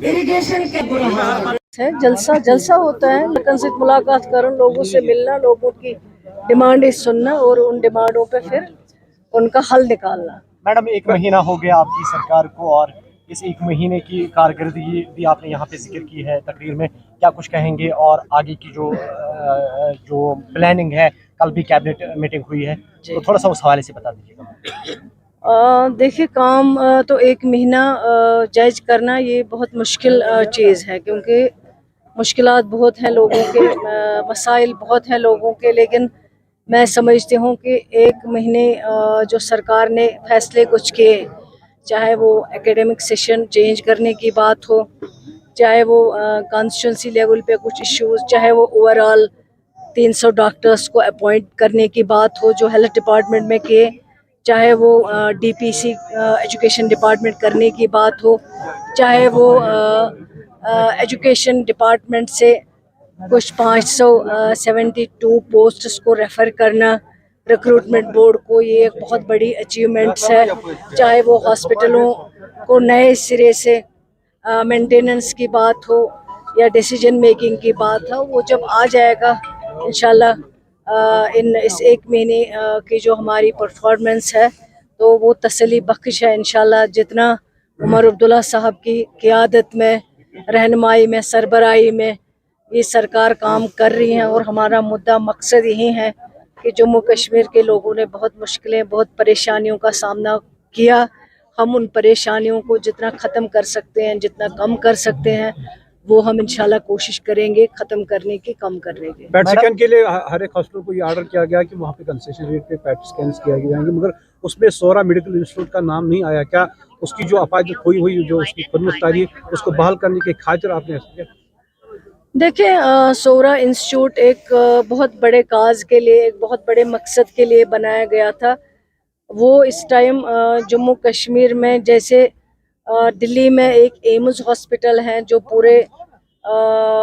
Irrigation के बुरा हाल है। जलसा जलसा होता है, लोगों से मुलाकात करना, लोगों से मिलना, लोगों की डिमांडें सुनना और उन डिमांडों पे फिर उनका हल निकालना। मैडम, 1 महीना हो गया आपकी सरकार को, और इस 1 महीने की कारकर्दगी भी आपने यहाँ पे जिक्र की है तकरीर में, क्या कुछ कहेंगे? और आगे की जो प्लानिंग है, कल भी कैबिनेट मीटिंग हुई है, तो थोड़ा सा उस हवाले से बता दीजिएगा। देखिए, काम तो 1 महीना जज करना ये बहुत मुश्किल चीज़ है, क्योंकि मुश्किलात बहुत हैं लोगों के, मसाइल बहुत हैं लोगों के, लेकिन मैं समझती हूँ कि 1 महीने जो सरकार ने फैसले कुछ किए, चाहे वो एकेडमिक सेशन चेंज करने की बात हो, चाहे वो कॉन्स्टिट्यूंसी लेवल पे कुछ इश्यूज, चाहे वो ओवरऑल 300 डॉक्टर्स को अपॉइंट करने की बात हो जो हेल्थ डिपार्टमेंट में किए, चाहे वो डीपीसी एजुकेशन डिपार्टमेंट करने की बात हो, चाहे वो एजुकेशन डिपार्टमेंट से कुछ 572 पोस्ट्स को रेफ़र करना रिक्रूटमेंट बोर्ड को, ये एक बहुत बड़ी अचीवमेंट्स है। चाहे वो हॉस्पिटलों को नए सिरे से मेंटेनेंस की बात हो या डिसीजन मेकिंग की बात हो, वो जब आ जाएगा इंशाल्लाह इस 1 महीने की जो हमारी परफॉर्मेंस है तो वो तसल्ली बख्श है इंशाल्लाह। जितना उमर अब्दुल्ला साहब की क़ियादत में, रहनुमाई में, सरबराही में ये सरकार काम कर रही है, और हमारा मुद्दा मकसद यही है कि जम्मू कश्मीर के लोगों ने बहुत मुश्किलें, बहुत परेशानियों का सामना किया। हम उन परेशानियों को जितना ख़त्म कर सकते हैं, जितना कम कर सकते हैं, वो हम इंशाल्लाह कोशिश करेंगे ख़त्म करने की, कम करने की। पैट स्कैन के लिए हर एक हॉस्पिटल को ये ऑर्डर किया गया कि वहाँ पे कंसेशन रेट पे पैट स्कैन किया जाएंगे, मगर उसमें सोरा मेडिकल इंस्टीट्यूट का नाम नहीं आया। क्या उसकी जो अपाज खोई हुई जो उसकी खुदमुख्तारी उसको बहाल करने की खातिर आपने? देखिए, सोरा इंस्टीट्यूट एक बहुत बड़े काज के लिए, एक बहुत बड़े मकसद के लिए बनाया गया था। वो इस टाइम जम्मू कश्मीर में जैसे दिल्ली में एक एम्स हॉस्पिटल है जो पूरे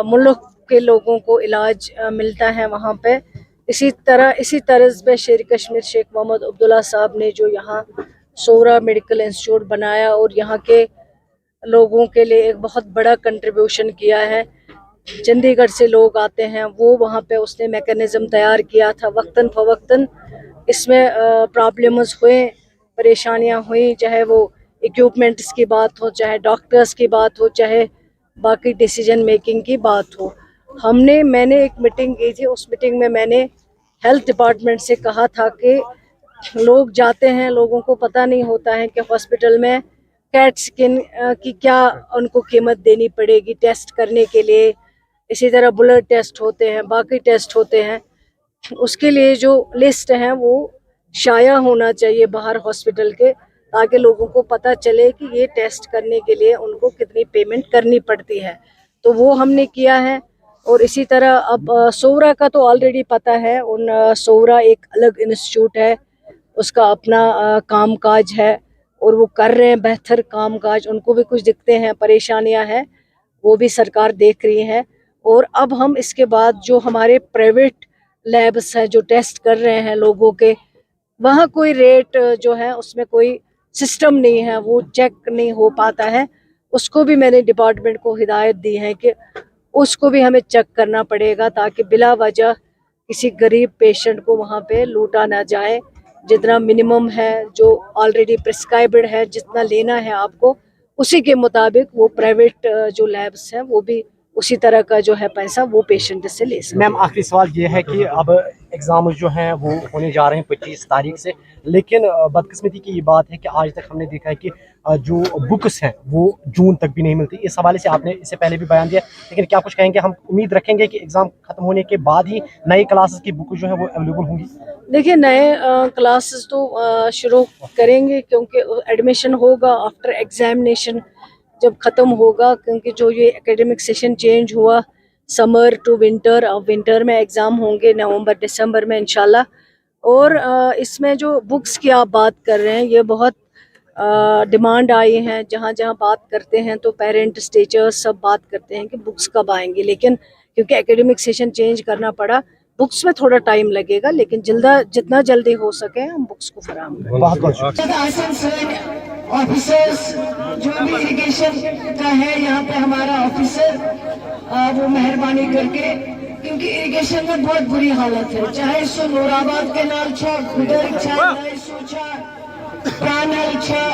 मुल्क के लोगों को इलाज मिलता है वहाँ पे, इसी तर्ज पे शेर कश्मीर शेख मोहम्मद अब्दुल्ला साहब ने जो यहाँ सोरा मेडिकल इंस्टीट्यूट बनाया और यहाँ के लोगों के लिए एक बहुत बड़ा कंट्रीब्यूशन किया है। चंडीगढ़ से लोग आते हैं, वो वहाँ पे उसने मैकेनिज़्म तैयार किया था। वक्तन फ़वक्तन इसमें प्रॉब्लम्स हुए, परेशानियाँ हुई, चाहे वो इक्विपमेंट्स की बात हो, चाहे डॉक्टर्स की बात हो, चाहे बाकी डिसीजन मेकिंग की बात हो। मैंने एक मीटिंग की थी, उस मीटिंग में मैंने हेल्थ डिपार्टमेंट से कहा था कि लोग जाते हैं, लोगों को पता नहीं होता है कि हॉस्पिटल में कैट स्किन की क्या उनको कीमत देनी पड़ेगी टेस्ट करने के लिए। इसी तरह ब्लड टेस्ट होते हैं, बाकी टेस्ट होते हैं, उसके लिए जो लिस्ट है वो शाया होना चाहिए बाहर हॉस्पिटल के, ताकि लोगों को पता चले कि ये टेस्ट करने के लिए उनको कितनी पेमेंट करनी पड़ती है। तो वो हमने किया है। और इसी तरह अब सोरा का तो ऑलरेडी पता है, सोरा एक अलग इंस्टीट्यूट है, उसका अपना काम काज है और वो कर रहे हैं बेहतर काम काज। उनको भी कुछ दिक्कतें हैं, परेशानियां हैं, वो भी सरकार देख रही है। और अब हम इसके बाद जो हमारे प्राइवेट लैब्स हैं जो टेस्ट कर रहे हैं लोगों के, वहाँ कोई रेट जो है उसमें कोई सिस्टम नहीं है, वो चेक नहीं हो पाता है। उसको भी मैंने डिपार्टमेंट को हिदायत दी है कि उसको भी हमें चेक करना पड़ेगा, ताकि बिला वजह किसी गरीब पेशेंट को वहाँ पे लूटा ना जाए। जितना मिनिमम है, जो ऑलरेडी प्रिस्क्राइब्ड है, जितना लेना है आपको, उसी के मुताबिक वो प्राइवेट जो लैब्स हैं वो भी उसी तरह का जो है पैसा वो पेशेंट से ले सकते। मैम, आखिरी सवाल ये है कि अब एग्ज़ाम जो हैं वो होने जा रहे हैं 25 तारीख से, लेकिन बदकिस्मती की ये बात है कि आज तक हमने देखा है कि जो बुक्स हैं वो जून तक भी नहीं मिलती। इस हवाले से आपने इससे पहले भी बयान दिया, लेकिन क्या कुछ कहेंगे? हम उम्मीद रखेंगे कि एग्ज़ाम ख़त्म होने के बाद ही नई क्लासेस की बुक जो है वो अवेलेबल होंगी। देखिए, नए क्लासेस तो शुरू करेंगे, क्योंकि एडमिशन होगा आफ्टर एग्जामिनेशन जब ख़त्म होगा, क्योंकि जो ये एकेडमिक सेशन चेंज हुआ समर टू विंटर, अब विंटर में एग्ज़ाम होंगे नवंबर दिसंबर में इंशाल्लाह। और इसमें जो बुक्स की आप बात कर रहे हैं, ये बहुत डिमांड आई हैं। जहाँ जहाँ बात करते हैं तो पेरेंट्स, टीचर्स सब बात करते हैं कि बुक्स कब आएंगी, लेकिन क्योंकि एकेडमिक सेशन चेंज करना पड़ा, बुक्स में थोड़ा टाइम लगेगा, लेकिन जितना जल्दी हो सके हम बुक्स को फराहम करें। बहुत बहुत शुक्रिया। ऑफिसर्स जो भी इरिगेशन का है यहाँ पे हमारा ऑफिसर वो मेहरबानी करके, क्योंकि इरिगेशन में बहुत बुरी हालत है, चाहे सो नूराबाद के नाल छा, खुदर छा, सो छा, प्राणल छा,